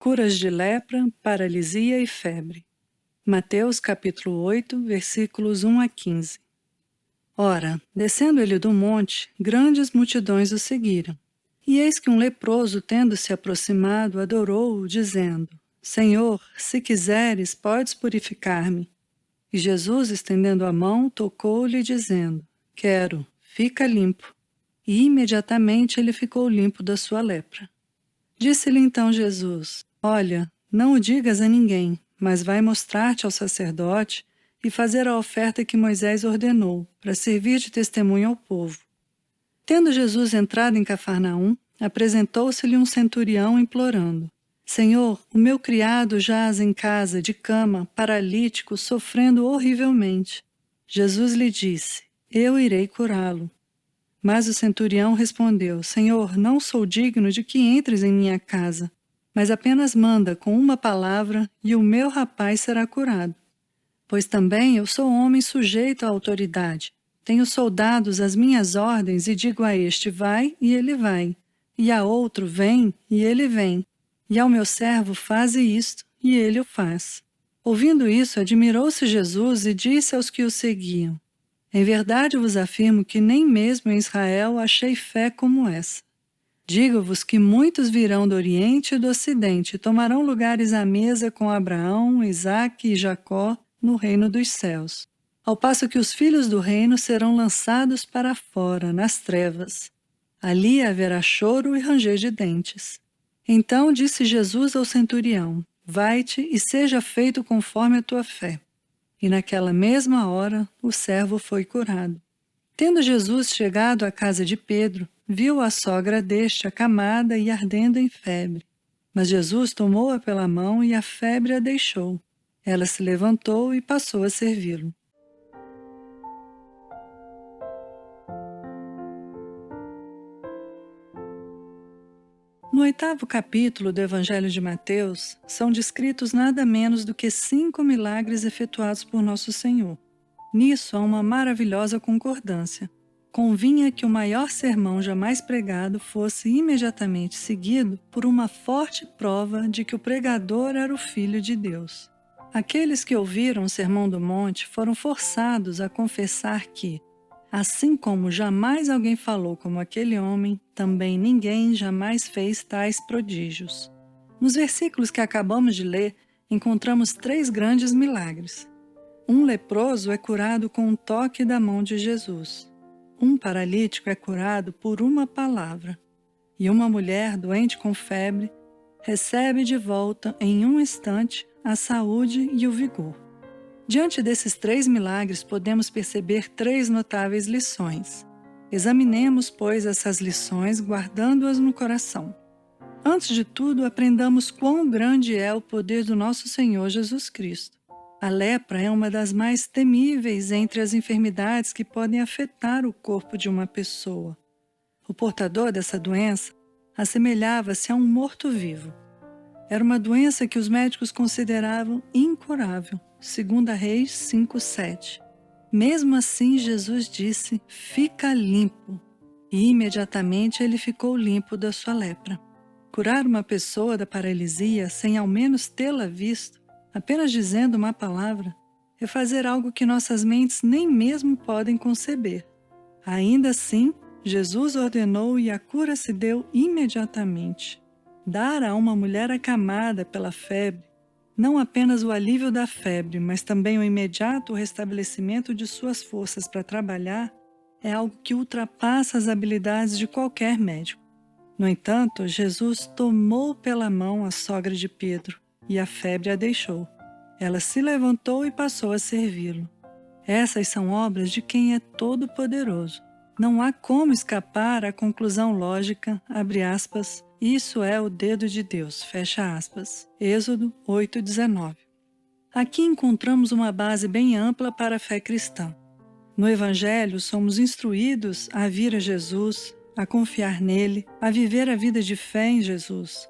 Curas de lepra, paralisia e febre. Mateus capítulo 8, versículos 1 a 15. Ora, descendo ele do monte, grandes multidões o seguiram. E eis que um leproso, tendo se aproximado, adorou-o, dizendo: Senhor, se quiseres, podes purificar-me. E Jesus, estendendo a mão, tocou-lhe, dizendo: Quero, fica limpo. E imediatamente ele ficou limpo da sua lepra. Disse-lhe então Jesus: Olha, não o digas a ninguém, mas vai mostrar-te ao sacerdote e fazer a oferta que Moisés ordenou, para servir de testemunho ao povo. Tendo Jesus entrado em Cafarnaum, apresentou-se-lhe um centurião implorando: Senhor, o meu criado jaz em casa, de cama, paralítico, sofrendo horrivelmente. Jesus lhe disse: Eu irei curá-lo. Mas o centurião respondeu: Senhor, não sou digno de que entres em minha casa, mas apenas manda com uma palavra e o meu rapaz será curado. Pois também eu sou homem sujeito à autoridade. Tenho soldados às minhas ordens e digo a este: vai, e ele vai, e a outro: vem, e ele vem, e ao meu servo: faze isto, e ele o faz. Ouvindo isso, admirou-se Jesus e disse aos que o seguiam: Em verdade vos afirmo que nem mesmo em Israel achei fé como essa. Digo-vos que muitos virão do Oriente e do Ocidente e tomarão lugares à mesa com Abraão, Isaque e Jacó no reino dos céus, ao passo que os filhos do reino serão lançados para fora, nas trevas. Ali haverá choro e ranger de dentes. Então disse Jesus ao centurião: Vai-te e seja feito conforme a tua fé. E naquela mesma hora o servo foi curado. Tendo Jesus chegado à casa de Pedro, viu a sogra deste acamada e ardendo em febre. Mas Jesus tomou-a pela mão e a febre a deixou. Ela se levantou e passou a servi-lo. No 8º capítulo do Evangelho de Mateus, são descritos nada menos do que 5 milagres efetuados por Nosso Senhor. Nisso há uma maravilhosa concordância. Convinha que o maior sermão jamais pregado fosse imediatamente seguido por uma forte prova de que o pregador era o Filho de Deus. Aqueles que ouviram o Sermão do Monte foram forçados a confessar que, assim como jamais alguém falou como aquele homem, também ninguém jamais fez tais prodígios. Nos versículos que acabamos de ler, encontramos 3 grandes milagres. Um leproso é curado com um toque da mão de Jesus. Um paralítico é curado por uma palavra. E uma mulher doente com febre recebe de volta em um instante a saúde e o vigor. Diante desses 3 milagres, podemos perceber 3 notáveis lições. Examinemos, pois, essas lições, guardando-as no coração. Antes de tudo, aprendamos quão grande é o poder do nosso Senhor Jesus Cristo. A lepra é uma das mais temíveis entre as enfermidades que podem afetar o corpo de uma pessoa. O portador dessa doença assemelhava-se a um morto-vivo. Era uma doença que os médicos consideravam incurável, segundo Reis 5:7. Mesmo assim, Jesus disse: fica limpo. E imediatamente ele ficou limpo da sua lepra. Curar uma pessoa da paralisia sem ao menos tê-la visto, apenas dizendo uma palavra, é fazer algo que nossas mentes nem mesmo podem conceber. Ainda assim, Jesus ordenou e a cura se deu imediatamente. Dar a uma mulher acamada pela febre não apenas o alívio da febre, mas também o imediato restabelecimento de suas forças para trabalhar, é algo que ultrapassa as habilidades de qualquer médico. No entanto, Jesus tomou pela mão a sogra de Pedro e a febre a deixou. Ela se levantou e passou a servi-lo. Essas são obras de quem é todo-poderoso. Não há como escapar à conclusão lógica, abre aspas, isso é o dedo de Deus, fecha aspas. Êxodo 8:19. Aqui encontramos uma base bem ampla para a fé cristã. No Evangelho, somos instruídos a vir a Jesus, a confiar nele, a viver a vida de fé em Jesus.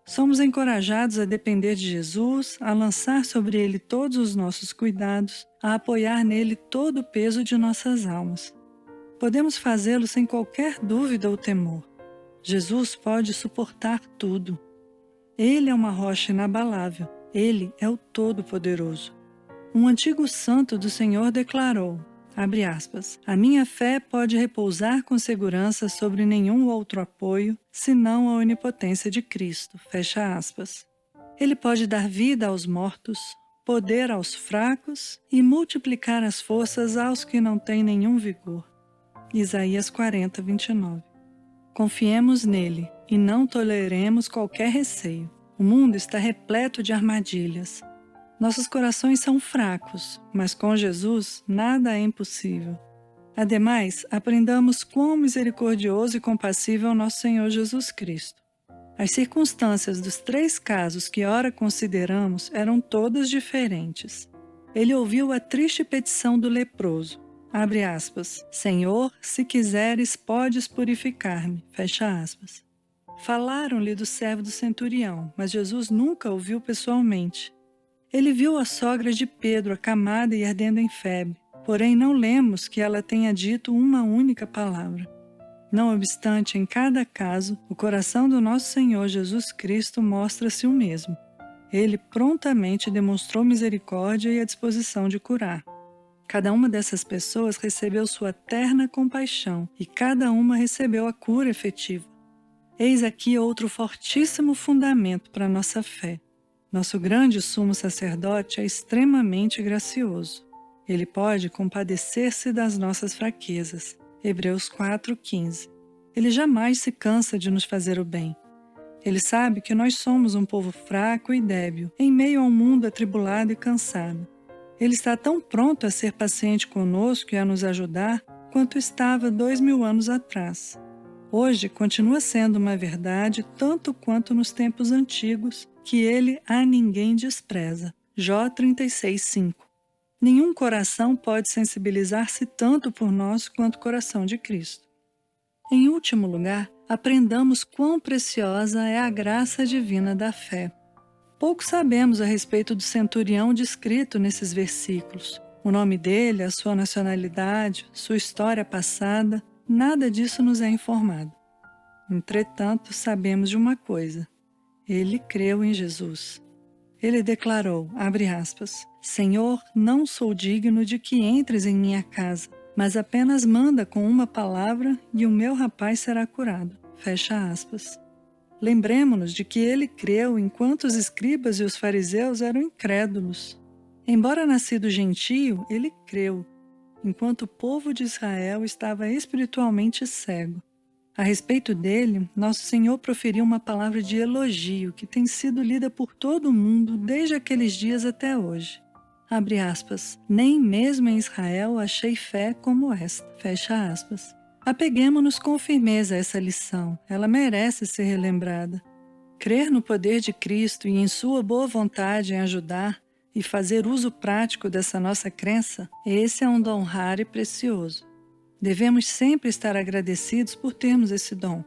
Somos encorajados a depender de Jesus, a lançar sobre ele todos os nossos cuidados, a apoiar nele todo o peso de nossas almas. Podemos fazê-lo sem qualquer dúvida ou temor. Jesus pode suportar tudo. Ele é uma rocha inabalável. Ele é o Todo-Poderoso. Um antigo santo do Senhor declarou, abre aspas, a minha fé pode repousar com segurança sobre nenhum outro apoio, senão a onipotência de Cristo, fecha aspas. Ele pode dar vida aos mortos, poder aos fracos e multiplicar as forças aos que não têm nenhum vigor. Isaías 40, 29. Confiemos nele e não toleremos qualquer receio. O mundo está repleto de armadilhas. Nossos corações são fracos, mas com Jesus nada é impossível. Ademais, aprendamos quão misericordioso e compassível é o nosso Senhor Jesus Cristo. As circunstâncias dos 3 casos que ora consideramos eram todas diferentes. Ele ouviu a triste petição do leproso. Abre aspas, Senhor, se quiseres, podes purificar-me. Fecha aspas. Falaram-lhe do servo do centurião, mas Jesus nunca o viu pessoalmente. Ele viu a sogra de Pedro acamada e ardendo em febre, porém não lemos que ela tenha dito uma única palavra. Não obstante, em cada caso, o coração do nosso Senhor Jesus Cristo mostra-se o mesmo. Ele prontamente demonstrou misericórdia e a disposição de curar. Cada uma dessas pessoas recebeu sua terna compaixão e cada uma recebeu a cura efetiva. Eis aqui outro fortíssimo fundamento para a nossa fé. Nosso grande sumo sacerdote é extremamente gracioso. Ele pode compadecer-se das nossas fraquezas. Hebreus 4:15. Ele jamais se cansa de nos fazer o bem. Ele sabe que nós somos um povo fraco e débil, em meio a um mundo atribulado e cansado. Ele está tão pronto a ser paciente conosco e a nos ajudar quanto estava 2000 anos atrás. Hoje continua sendo uma verdade tanto quanto nos tempos antigos, que ele a ninguém despreza. Jó 36:5. Nenhum coração pode sensibilizar-se tanto por nós quanto o coração de Cristo. Em último lugar, aprendamos quão preciosa é a graça divina da fé. Pouco sabemos a respeito do centurião descrito nesses versículos. O nome dele, a sua nacionalidade, sua história passada, nada disso nos é informado. Entretanto, sabemos de uma coisa. Ele creu em Jesus. Ele declarou, abre aspas, Senhor, não sou digno de que entres em minha casa, mas apenas manda com uma palavra e o meu rapaz será curado. Fecha aspas. Lembremo-nos de que ele creu enquanto os escribas e os fariseus eram incrédulos. Embora nascido gentio, ele creu, enquanto o povo de Israel estava espiritualmente cego. A respeito dele, nosso Senhor proferiu uma palavra de elogio que tem sido lida por todo o mundo desde aqueles dias até hoje. Abre aspas, nem mesmo em Israel achei fé como esta. Fecha aspas. Apeguemo-nos com firmeza a essa lição, ela merece ser relembrada. Crer no poder de Cristo e em sua boa vontade em ajudar e fazer uso prático dessa nossa crença, esse é um dom raro e precioso. Devemos sempre estar agradecidos por termos esse dom.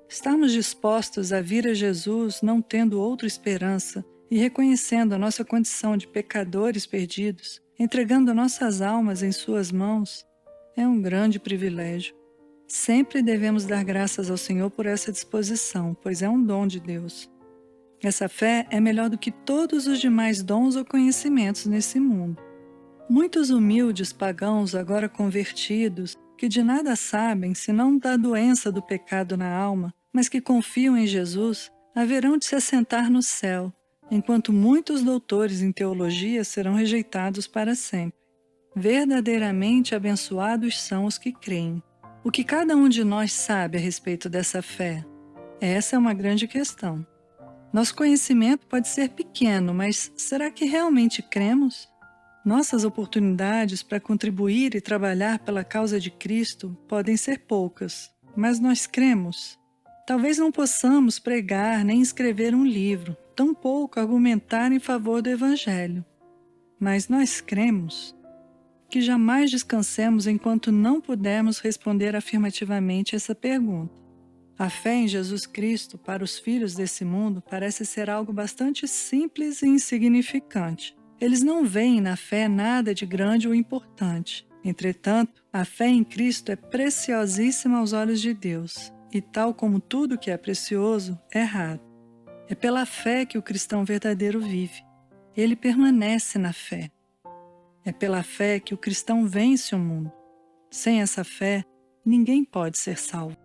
Estarmos dispostos a vir a Jesus não tendo outra esperança e reconhecendo a nossa condição de pecadores perdidos, entregando nossas almas em suas mãos, é um grande privilégio. Sempre devemos dar graças ao Senhor por essa disposição, pois é um dom de Deus. Essa fé é melhor do que todos os demais dons ou conhecimentos nesse mundo. Muitos humildes pagãos agora convertidos, que de nada sabem senão da doença do pecado na alma, mas que confiam em Jesus, haverão de se assentar no céu, enquanto muitos doutores em teologia serão rejeitados para sempre. Verdadeiramente abençoados são os que creem. O que cada um de nós sabe a respeito dessa fé? Essa é uma grande questão. Nosso conhecimento pode ser pequeno, mas será que realmente cremos? Nossas oportunidades para contribuir e trabalhar pela causa de Cristo podem ser poucas, mas nós cremos. Talvez não possamos pregar nem escrever um livro, tampouco argumentar em favor do Evangelho. Mas nós cremos. Que jamais descansemos enquanto não pudermos responder afirmativamente essa pergunta. A fé em Jesus Cristo para os filhos desse mundo parece ser algo bastante simples e insignificante. Eles não veem na fé nada de grande ou importante. Entretanto, a fé em Cristo é preciosíssima aos olhos de Deus, e tal como tudo que é precioso, é raro. É pela fé que o cristão verdadeiro vive. Ele permanece na fé. É pela fé que o cristão vence o mundo. Sem essa fé, ninguém pode ser salvo.